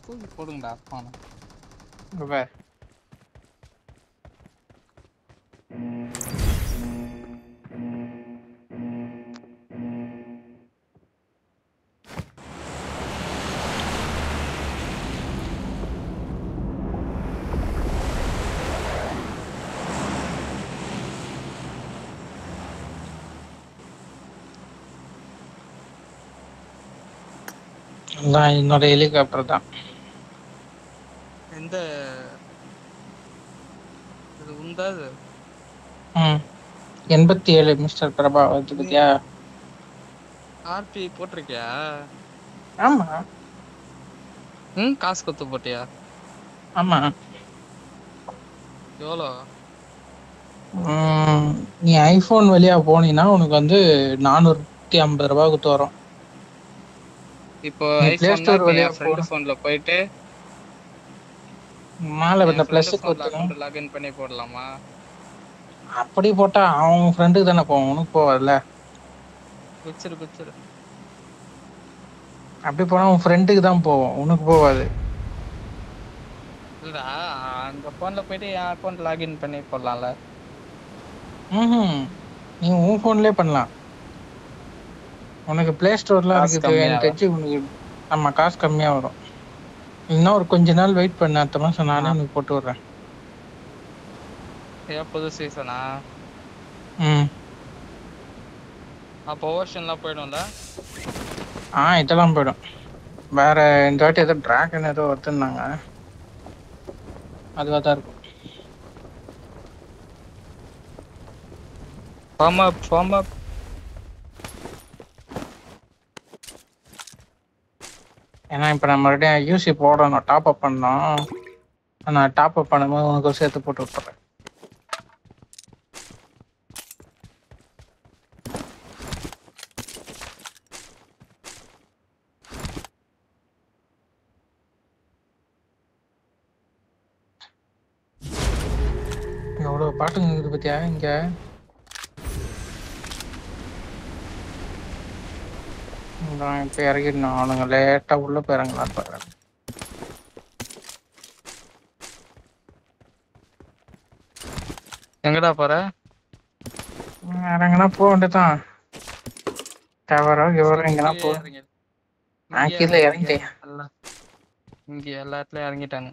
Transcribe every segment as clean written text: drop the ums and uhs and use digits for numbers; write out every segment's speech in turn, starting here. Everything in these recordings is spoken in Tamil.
தூக்கி போடுங்கடா பானை. இங்க பாரு. அதான் என்னோட ஹெலிகாப்டர் தான். எந்த இது உண்டா இது? 87 மிஸ்டர் பிரபா வந்து பத்தியா? ஆர்பி போட்டிருக்கியா? ஆமா காசு கொடுத்து போட்டியா? ஆமா. எவ்வளோ? நீ ஐபோன் வழியா போனீன்னா உனக்கு வந்து 450 ரூபாய்க்கு வரும். இப்போ நீ பிளே ஐபோன்னா ஸ்டோர் இப்போ வழியா என் ஃப்ரெண்டு போன ஃபோன்ல போயிட்டு மேல என் இந்த ஃப்ரெண்டு பிளஸ் ஃபோன்ல கொடுத்துங்க. அக்கௌண்ட் லாகின் பண்ணி போடலாமா? அப்படி போட்டா அவன் ஃப்ரெண்டுக்கு தானே போவோம், உனக்கு போவாதுல்ல. குச்சிரு அப்படி போனா உன் ஃப்ரெண்டுக்கு தான் போவோம், உனக்கு போவாது. இல்லடா, அந்த ஃபோன்ல போயிட்டு என் அக்கௌண்ட் லாகின் பண்ணி போடலாம்ல. நீ உன் ஃபோன்லயே பண்ணலாம். உனக்கு பிளே ஸ்டோர்லாம் காசு இருக்குது, எனக்கு கம்மியாவா? தெரிஞ்சு உனக்கு. ஆமா, காசு கம்மியா வரும். இன்னும் ஒரு கொஞ்ச நாள் வெயிட் பண்ண, அடுத்த மாசம் நானே உனக்கு போட்டு விடுறேன். ஏன் புது சீசனா? அப்போ ஓஷன்லாம் போயிடும்ல? இதெல்லாம் போயிடும். வேற இந்த வாட்டி ஏதோ டிராகன் ஏதோ வருதுன்னாங்க, அதுவா தான் இருக்கும். ஃபார்ம் அப். ஏன்னா இப்போ நம்ம மறுபடியும் யூசி போடணும், டாப் அப் பண்ணோம். நான் டாப் அப் பண்ணும்போது உனக்கு சேர்த்து போட்டு விட்டுறேன். எவ்வளோ பாட்டுங்க இருக்குது பத்தியா இங்க. இப்போ இறங்கிடணும், அவனுங்க லேட்டா உள்ள போயிறாங்களான்னு பாரு. எங்கடா போற? இறங்கினா போக வேண்டியதான். டவரோ கிவரோ எங்கன்னா போ. நான் கீழே இறங்கிட்டேன். இங்க எல்லா இடத்துலயும் இறங்கிட்டாங்க.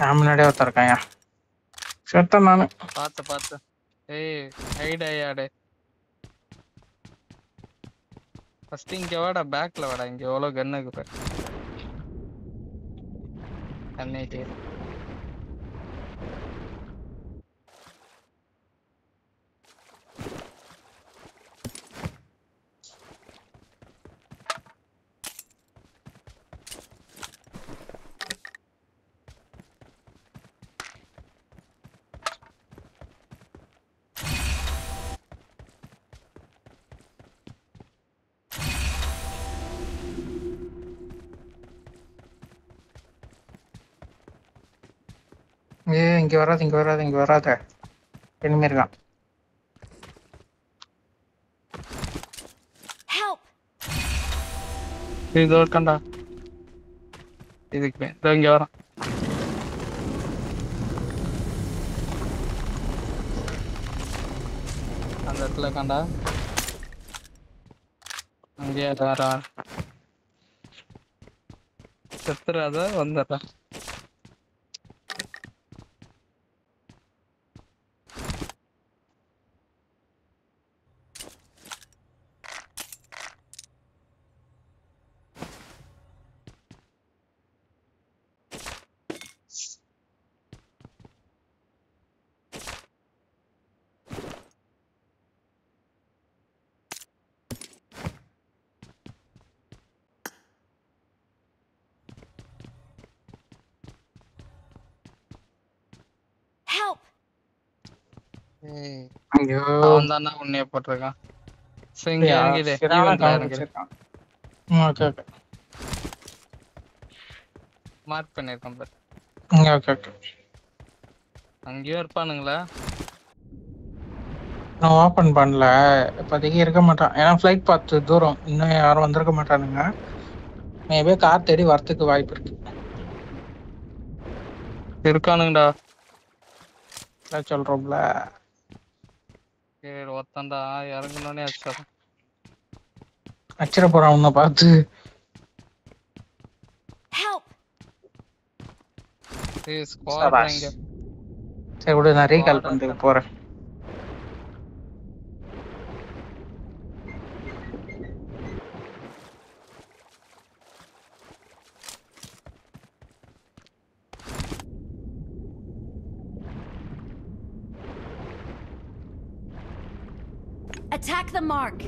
நான் முன்னாடியே ஒருத்தருக்காயா செத்தேன் நானு. பார்த்து ஏய் ஐடாயாடே. ஃபர்ஸ்ட் இங்க வாடா, பேக்ல வாடா. இங்க எவ்வளவு கன் இருக்கு கண்ணிட்டு. இங்க வராத இனிமே இருக்கான். இதோ இருக்கான்டா. இதுக்கு இங்க வரான். அந்த இடத்துல இருக்கான்டா. அங்கேயே வரா. செத்துறாத, வந்துடுறா. அவன் தானே உன்னைய போட்டிருக்கான். இங்க இறங்கிடு, ஈவென்ட்ல இறங்கிடு. மார்க் பண்ணிருக்கேன் பாரு. அங்கேயும் இருப்பானுங்களா? நான் ஓபன் பண்ணல. இப்போதைக்கு இருக்க மாட்டான். ஏன்னா ஃபிளைட் பார்த்து தூரம். இன்னும் யாரும் வந்திருக்க மாட்டானுங்க. மேபி கார் தேடி வரத்துக்கு வாய்ப்பு இருக்கு. இருக்கானுங்கடா. சொல்றோம்ல. சரி ஒருத்தன்டா இறங்கணுன்னே அடிச்சான். அச்சிட போறான் உன்னை பார்த்து. ஸ்குவாட்ல இங்க. சரி விடு, நான் ரீகால் பண்ணிட்டு போறேன். Attack the mark.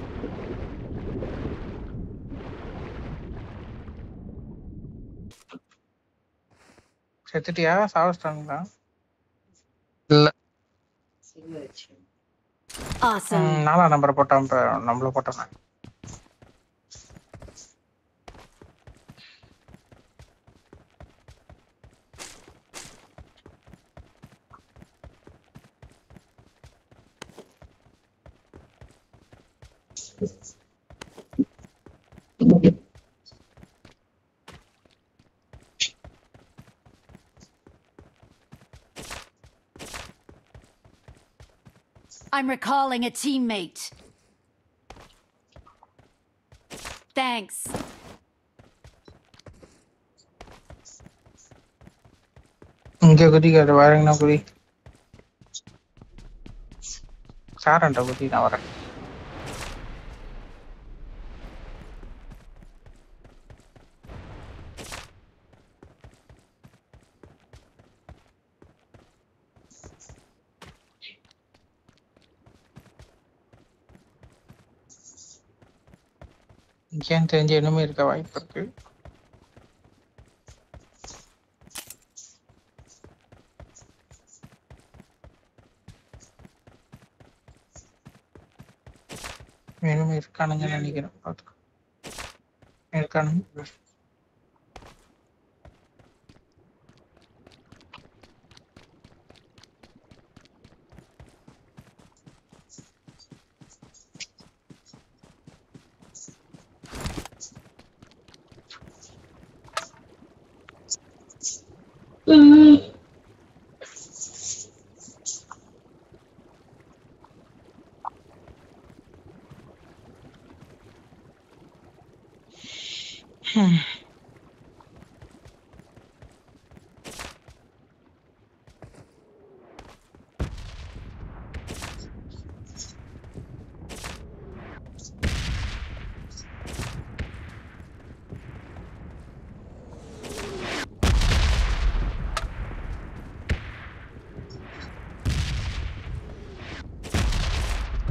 செத்துட்டியா? சாவஸ்டாங்களா? இல்ல. Awesome. 4ஆம் நம்பர் போட்டான். நம்மள போட்டான். I'm recalling a teammate. Thanks. இங்க குதிக்காது, வேறங்கண்ணா குதி. சாரண்டா குதி, நான் வரேன். ஏன் தெரிஞ்ச இனிமே இருக்க வாய்ப்பு இருக்கு. இனிமே இருக்கானுங்கன்னு நினைக்கிறேன். பார்த்துக்கோ, இருக்கானுங்க.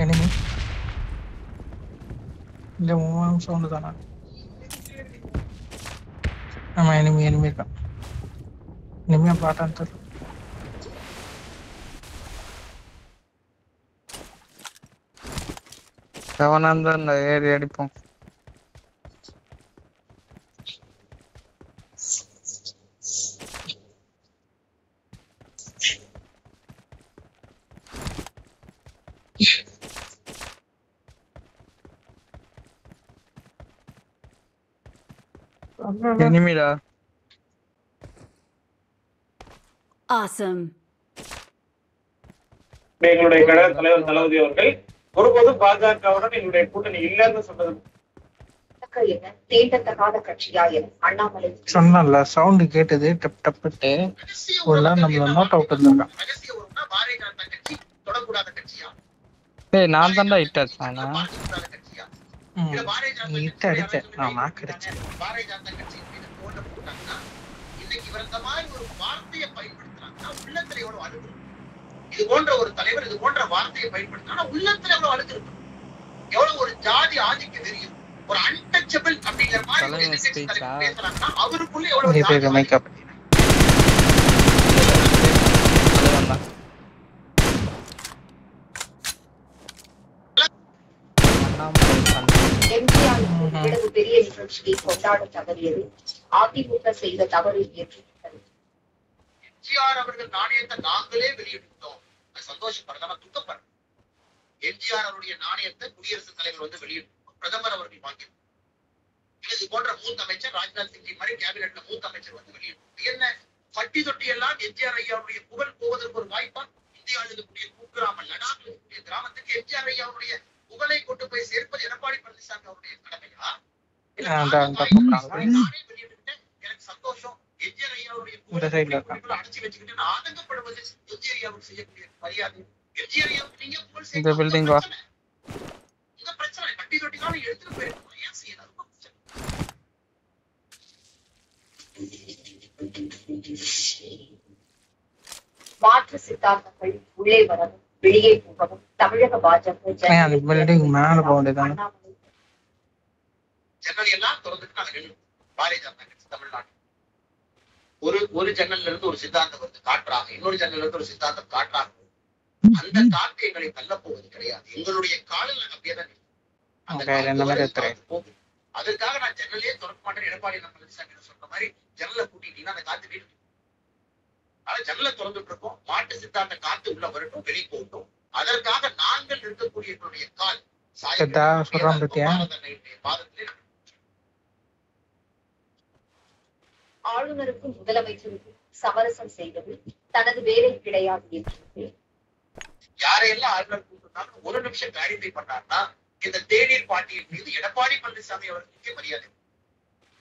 enemy இந்த மூணு சவுண்ட் தானா? ஆமா, enemy இருக்கான். enemy பாட்டான் தெரியல. செவனாந்தா இந்த ஏறி அடிப்போம். எனிமிடா. Awesome. எங்களுடைய கழக தலைவர் தளபதி அவர்கள் ஒருபோதும் பாஜகவுடன் எங்களுடைய கூட்டணி இல்லைன்னு சொன்னது சொன்னல. சவுண்ட் கேட்டது டப் டப்ட்டு. உள்ள நம்மள நோட் அவுட் இருந்தாங்க. டேய் நான் தான்டா ஹிட் அடிச்சானா? ஹிட் அடிச்சேன் நான், நாக் அடிச்சேன். இன்னைக்கு இவர் இந்த மாதிரி ஒரு வார்த்தையை பயன்படுத்துறாங்கன்னா உள்ளத்துல எவ்வளவு அழுகு. இது போன்ற ஒரு தலைவர் இது போன்ற வார்த்தையை பயன்படுத்தினா உள்ளத்துல எவ்வளவு அழுகு இருக்கும். எவ்வளவு ஒரு ஜாதி ஆதிக்கம் தெரியும். ஒரு அன்டச்சபிள் அப்படிங்கிற மாதிரி பேசுறாங்கன்னா அவருக்குள்ள எவ்வளவு மேக்கப். பெரிய நிகழ்ச்சியை கொண்டாட தவறியது அதிமுக செய்த தவறு என்று எம்ஜிஆர் அவர்கள் நாணயத்தை நாங்களே வெளியிட்டோம். சந்தோஷப்படுறதா துக்கப்படுறோம். எம்ஜிஆர் அவருடைய நாணயத்தை குடியரசுத் தலைவர் வந்து வெளியிட்டு பிரதமர் அவர்கள் வாங்கியிருக்கார். இது போன்ற மூத்த அமைச்சர் ராஜ்நாத் சிங் மாதிரி கேபினெட்ல மூத்த அமைச்சர் வந்து வெளியிட்டு என்ன பட்டி தொட்டி எல்லாம் எம்ஜிஆர் ஐயாவுடைய புகழ் போவதற்கு ஒரு வாய்ப்பா? இந்தியாவில் இருக்கக்கூடிய குக்கிராம லடாக்ல இருக்கக்கூடிய கிராமத்துக்கு எம்ஜிஆர் ஐயாவுடைய புகழை கொண்டு போய் சேர்ப்பது எடப்பாடி பழனிசாமி அவருடைய கடமையா? நானே வெளியிட்டுக்கிட்டேன், எனக்கு சந்தோஷம். எம்ஜிஆர் ஐயாவுடைய புகழை அடைச்சி வச்சுக்கிட்டு ஆதங்கப்படுவது எம்ஜிஆர் ஐயாவுக்கு செய்யக்கூடிய மரியாதை. எம்ஜிஆர் ஐயாவுக்கு நீங்க புகழ் சேர்க்க இந்த பிரச்சனை பட்டி தொட்டி தான் எடுத்துட்டு போயிருக்கோம். ஏன் செய்யலாம்? மாற்று சித்தாந்தங்கள் உள்ளே வரவும் வெளியே போகவும் தமிழக பாஜக ஜன்னல் எல்லாம் திறந்துட்டு நாங்க நின்று பாரதிய ஜனதா கட்சி தமிழ்நாடு ஒரு ஜன்னல்ல இருந்து ஒரு சித்தாந்தம் வருது காற்றாக, இன்னொரு ஜன்னல்ல இருந்து ஒரு சித்தாந்தம் காற்றாக. அந்த காற்று எங்களை தள்ள போவது கிடையாது. எங்களுடைய காலில் நாங்க அப்படியே தான் போகுது. அதுக்காக நான் ஜன்னலே திறக்க மாட்டேன். எடப்பாடி பழனிசாமி சொல்ற மாதிரி ஜன்னலை கூட்டிட்டீங்கன்னா அந்த காத்து வீடு. ஆனா ஜன்னலை திறந்துட்டு இருக்கோம். மாட்டு சித்தாந்த காத்து உள்ள வரட்டும், வெளியே போகட்டும். அதற்காக நாங்கள் இருக்கக்கூடிய எங்களுடைய கால் ஆளுநருக்கும் முதலமைச்சருக்கும் சமரசம் செய்வது தனது வேலை கிடையாது என்று யாரையெல்லாம் ஆளுநர் கூப்பிட்டாலும் ஒரு நிமிஷம் கிளாரிஃபை பண்ணார்னா இந்த தேநீர் பாட்டியின் மீது எடப்பாடி பழனிசாமி அவர்களுக்கு மரியாதை.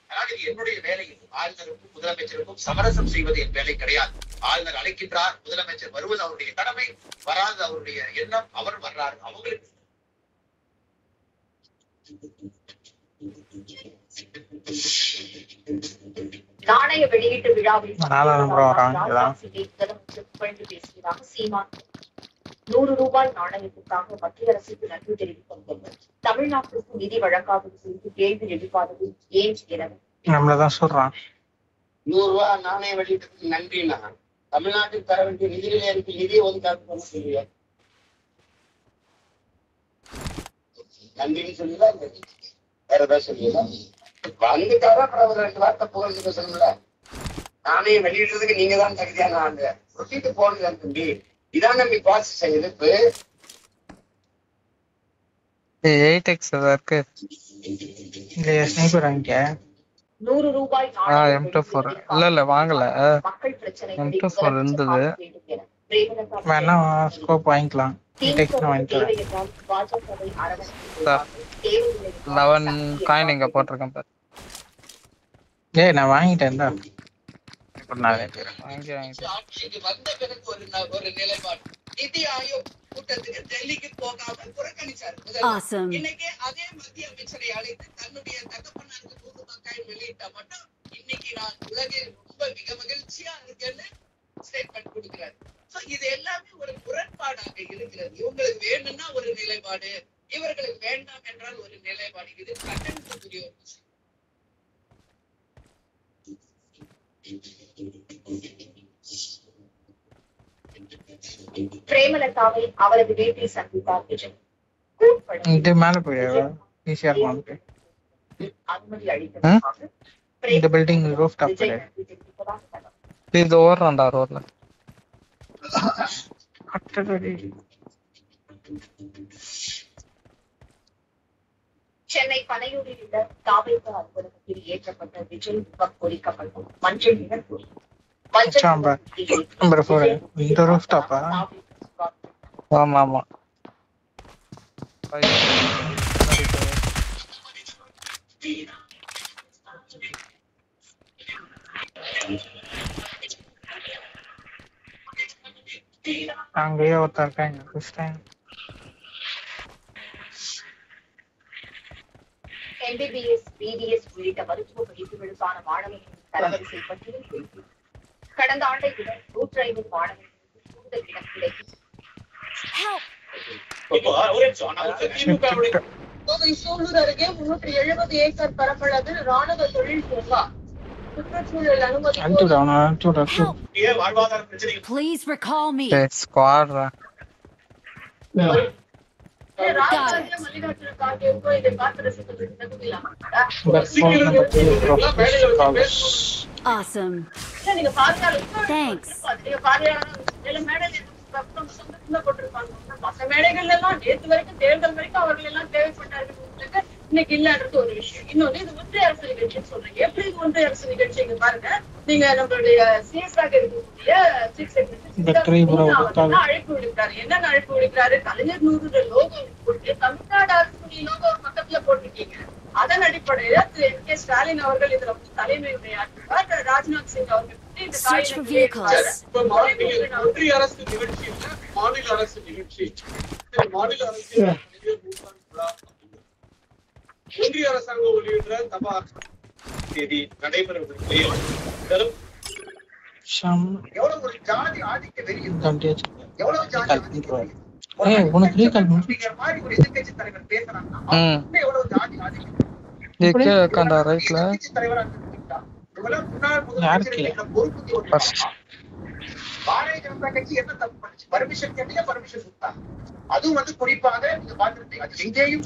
அதாவது இது என்னுடைய வேலை. ஆளுநருக்கும் முதலமைச்சருக்கும் சமரசம் செய்வது என் வேலை கிடையாது. ஆளுநர் அழைக்கின்றார், முதலமைச்சர் வருவது அவருடைய கடமை, வராது அவருடைய எண்ணம். அவர் வர்றாரு, அவங்களுக்கு நாணய வெளியீட்டு விழாவில் புகழ்ந்து பேசியதாக சீமான் 100 ரூபாய் நாணயத்துக்காக மத்திய அரசுக்கு நன்றி தெரிவிக்கும் தமிழ்நாட்டிற்கு நிதி வழங்காதது குறித்து கேள்வி எழுப்பாதது ஏன் என நம்மளதான் சொல்றான். 100 ரூபாய் நாணய வெளியீட்டுக்கு நன்றினா தமிழ்நாட்டுக்கு தர வேண்டிய நிதியில இருக்கு, நிதியை ஒதுக்காது பண்ண சொல்லுங்க. நன்றின்னு சொல்லிதான் வேற ஏதாவது சொல்லிடலாம். வந்துட்டாரா அப்புறம் ஒரு 2 வார்த்தை புகழ்ந்து பேசணும்ல. நாணயம் வெளியிடுறதுக்கு நீங்க தான் தகுதியான ஆண்டு சொல்லிட்டு போனது தம்பி. இதான் நம்பி பாஸ் எதிர்ப்பு. 8x இருக்கு. இல்ல ஸ்னைப்பர் வாங்கிக்க. 100 ரூபாய் M24 இல்ல வாங்கல. மக்கள் பிரச்சனை M24 இருந்தது. வேணா ஸ்கோப் வாங்கிக்கலாம். 8x வாங்கிக்கலாம். 11 காயின் இங்க போட்டுருக்கேன் பாரு. ஏய் நான் வாங்கிட்டேன்டா. வாங்கி வந்த பிறகு ஒரு நிலைப்பாடு. நிதி ஆயோக் கூட்டத்துக்கு டெல்லிக்கு போகாம புறக்கணிச்சாரு. இன்னைக்கு அதே மத்திய அமைச்சரை அழைத்து தன்னுடைய தகப்பனாருக்கு 100 ரூபாய் வெளியிட்டா மட்டும் இன்னைக்கு நான் உலகில் ரொம்ப மிக மகிழ்ச்சியா இருக்கேன்னு ஸ்டேட்மெண்ட் கொடுக்கிறாரு. இது எல்லாமே ஒரு முரண்பாடாக இருக்கிறது. இவங்களுக்கு வேணும்னா ஒரு நிலைப்பாடு, இவர்களுக்கு வேண்டாம் என்றால் ஒரு நிலைப்பாடு. இது கட்டணத்துக்குரிய ஒரு விஷயம். பிரேமலதாவை அவரது வீட்டில் சந்தித்தார் விஜய். இது மேல போயிடுவா ஈஸியா இருக்கும். அனுமதி அளித்ததற்காக இந்த பில்டிங் ரூஃப் டாப் இது ஓடுறான்டா ரோட்ல. சென்னை பனையூரில் உள்ள தாவேக அலுவலகத்தில் ஏற்றப்பட்ட விஜய் முகம் பொறிக்கப்பட்ட மஞ்சள் நிற கொடி. ஆமா ஆமா அங்கேயே ஒருத்தர் இருக்காங்க. MBBS, BDS உள்ளிட்ட மருத்துவ படிப்புகளுக்கான மாணவர்களின் தரவரிசை பட்டியல் வெளியீடு. கடந்த ஆண்டை விட 150 மாணவர்களுக்கு கூடுதல் இடம் கிடைக்கும். கோவை சூலூர் அருகே 370 ஏக்கர் பரப்பளவில் ராணுவ தொழில் பூங்கா. சுற்றுச்சூழல் அனுமதி வாழ்வாதார பிரச்சனை. Please recall me. Squad. Awesome. Thanks. போட்டிருப்பாங்க. மற்ற மேடைகள்ல எல்லாம் நேற்று வரைக்கும் தேர்தல் வரைக்கும் அவர்கள் எல்லாம் தேவைப்பட்டார்கள். இன்னைக்கு இல்லன்றது ஒரு விஷயம். இன்னொன்னு இது ஒன்றிய அரசு நிகழ்ச்சின்னு சொல்றீங்க. எப்படி இது ஒன்றிய அரசு நிகழ்ச்சி? இங்க பாருங்க, நீங்க நம்மளுடைய சிஎஸ்ஆக இருக்கக்கூடிய சீஃப் செக்ரட்டரி அழைப்பு விடுக்கிறாரு. என்னென்ன அழைப்பு விடுக்கிறாரு? கலைஞர் 100 லோகோ போட்டு தமிழ்நாடு அரசுடைய லோகோ பக்கத்துல போட்டிருக்கீங்க. அதன் அடிப்படையில திரு எம்.கே. ஸ்டாலின் அவர்கள் இதுல வந்து தலைமை உரையாற்றுவார். ராஜ்நாத் சிங் அவர்கள் ஒன்றிய அரசு நிகழ்ச்சி இல்ல, மாநில அரசு நிகழ்ச்சி. மாநில அரசு ஒன்றிய அரசாங்கம் வெளியிடுற தபா தேதி நடைபெறுவதற்கு எவ்வளவு ஒரு ஜாதி ஆதிக்க வெறி, எவ்வளவு ஜாதி ஆதிக்க வெறி. மாதிரி ஒரு எதிர்கட்சி தலைவர் பேசுறாங்கன்னா எவ்வளவு ஜாதி ஆதிக்க தலைவரா முன்னாள் முதலமைச்சர் பொறுப்பு. பாரதிய ஜனதா கட்சி என்ன தப்பு பண்ணுச்சு? பர்மிஷன் கேட்டீங்க, பர்மிஷன் கொடுத்தாங்க. அதுவும் வந்து குறிப்பாக நீங்க பாத்துருப்பீங்க, அது எங்கேயும்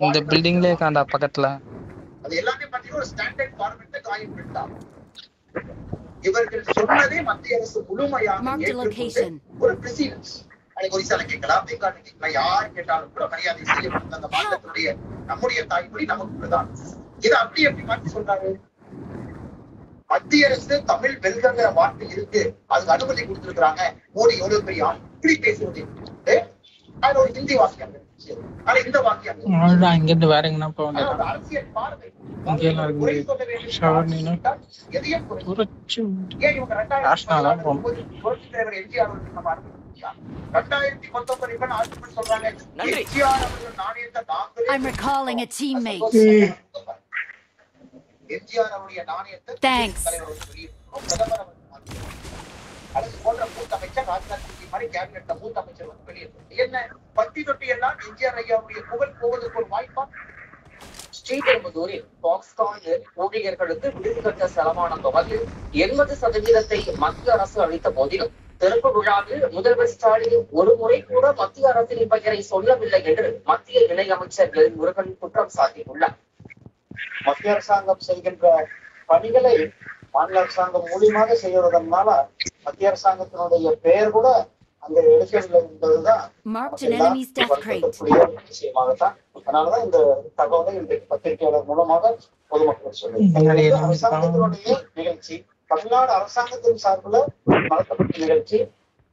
இந்த பில்டிங்லயே காண்டா பக்கத்துல அது எல்லாமே பாத்தீங்கன்னா ஒரு ஸ்டாண்டர்ட் ஃபார்மேட்ல காயம் பண்ணிட்டாங்க. இவர்கள் சொன்னதே மத்திய அரசு முழுமையாக ஒரு பிரசிடென்ஸ். அன்னைக்கு ஒரிசால கேட்கலாம், பெங்கால்ல கேட்கலாம், யார் கேட்டாலும் கூட மரியாதை செய்யப்பட்ட அந்த மாநிலத்துடைய நம்முடைய தாய்மொழி நமக்கு பிரதான். இதை அப்படி எப்படி மாற்றி சொல்றாரு? மத்திய அரசு தமிழ் வெல்கிற வார்த்தை இருக்கு, அதுக்கு அனுமதி கொடுத்திருக்கிறாங்க. மோடி எவ்வளவு பெரிய ஆள் இப்படி பேசுவது? அதுல ஒரு ஹிந்தி வாக்கியம் இருந்துச்சு, ஆனா இந்த வாக்கியம் அரசியல் பார்வை. எதையும் புரட்சி தலைவர் எம்ஜிஆர் நம்ம அனுமதிச்சாங்க. 2019 ஆட்சி சொல்றாங்க எம்ஜிஆர் அவர்கள் நாணயத்தை எம்ஜிஆர் அவருடைய நாணயத்தை பிரதமர் அது போன்ற மூத்த அமைச்சர் ராஜ்நாத் சிங் மாதிரி கேபினெட்ல மூத்த அமைச்சர் வந்து வெளியிட்டு என்ன பத்தி தொட்டி எல்லாம் எம்ஜிஆர் ஐயாவுடைய புகழ் போவதற்கு ஒரு வாய்ப்பா? ஸ்ரீபெரும்புதூரில் பாக்ஸ்கான் ஊழியர்களுக்கு விடுதி கட்ட செலவான தொகையில் 80% மத்திய அரசு அளித்த போதிலும் திறப்பு விழாவில் முதல்வர் ஸ்டாலின் ஒரு முறை கூட மத்திய அரசின் பெயரை சொல்லவில்லை என்று மத்திய இணையமைச்சர் எல் முருகன் குற்றம் சாட்டியுள்ளார். மத்திய அரசாங்கம் செய்கின்ற பணிகளை மாநில அரசாங்கம் மூலியமாக செய்வதனால மத்திய அரசாங்கத்தினுடைய பெயர் கூட அங்க எடுக்கவில்லை என்பதுதான் விஷயமாகத்தான். அதனாலதான் இந்த தகவலை இன்றைக்கு பத்திரிகையாளர் மூலமாக பொதுமக்கள் சொல்லுங்க. அரசாங்கத்தினுடைய நிகழ்ச்சி தமிழ்நாடு அரசாங்கத்தின் சார்பில் நடத்தப்பட்ட நிகழ்ச்சி,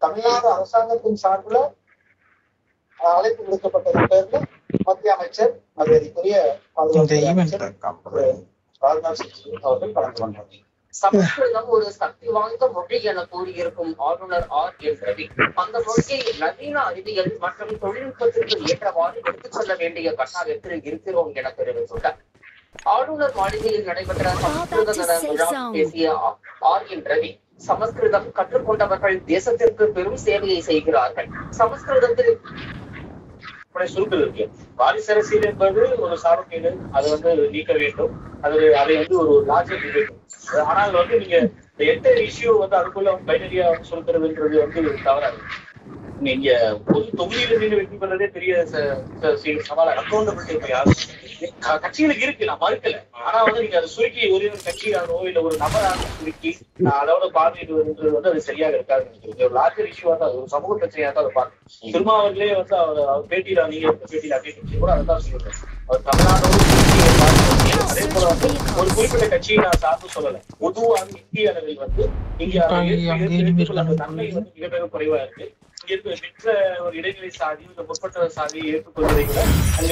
தமிழ்நாடு அரசாங்கத்தின் சார்பில் அழைப்பு விடுக்கப்பட்டதன் பேர்ல மத்திய அமைச்சர் மரியாதைக்குரிய ராஜ்நாத் சிங் அவர்கள் கலந்து கொண்டார். சமஸ்கிருதம் ஒரு சக்தி வாய்ந்த மொழி என கூறியிருக்கும் ஆளுநர் R.N. ரவி அந்த மொழியை நவீன அறிவியல் மற்றும் தொழில்நுட்பத்திற்கு ஏற்றவாறு எடுத்துச் செல்ல வேண்டிய கட்டாயத்தில் இருக்கிறோம் என தெரிவித்துள்ளார். ஆளுநர் மாளிகையில் நடைபெற்ற சமஸ்கிருத தின விழாவில் பேசிய R.N. ரவி சமஸ்கிருதம் கற்றுக்கொண்டவர்கள் தேசத்திற்கு பெரும் சேவையை செய்கிறார்கள். சமஸ்கிருதத்தில் சுருக்கல் இருக்கு. வாரிசு அரசியல் என்பது ஒரு சாபக்கேடு, அதை வந்து நீக்க வேண்டும். அதை வந்து ஒரு லாஜிக் வேண்டும். ஆனால் வந்து நீங்க எந்த இஷ்யூ வந்து அதுக்குள்ள பைனரியா சொல்றதுன்றது வந்து தவறாது. நீங்க பொது தொகுதியில நின்று வெற்றி பெறதே பெரிய சவால். அக்கௌண்டபிலிட்டி கட்சிகளுக்கு இருக்கு, நான் மறுக்கல. ஆனா வந்து நீங்க அதை சுருக்கி ஒரே ஒரு கட்சியானோ இல்ல ஒரு நபராக சுருக்கி அதோட பார்வையிடுவதுன்றது வந்து அது சரியாக இருக்காது. ஒரு லார்ஜர் இஷ்யூவா தான், ஒரு சமூக பிரச்சனையா தான் அதை பார்க்கணும். திரும்ப அவர்களே வந்து அவர் பேட்டியில நீங்க எடுத்த பேட்டியில அப்படின்னு கூட அதை தான் சொல்றேன். அவர் தமிழ்நாடோடு அதே போல வந்து ஒரு குறிப்பிட்ட கட்சியை நான் சார்ந்து சொல்லல. பொதுவாக இந்திய அளவில் வந்து இங்க அந்த தன்மை வந்து மிக மிக குறைவா இருக்கு. இங்க இருக்க ஒரு இடைநிலை சாதி, இந்த முற்பட்ட சாதியை ஏற்றுக்கொள்வதை விட அங்க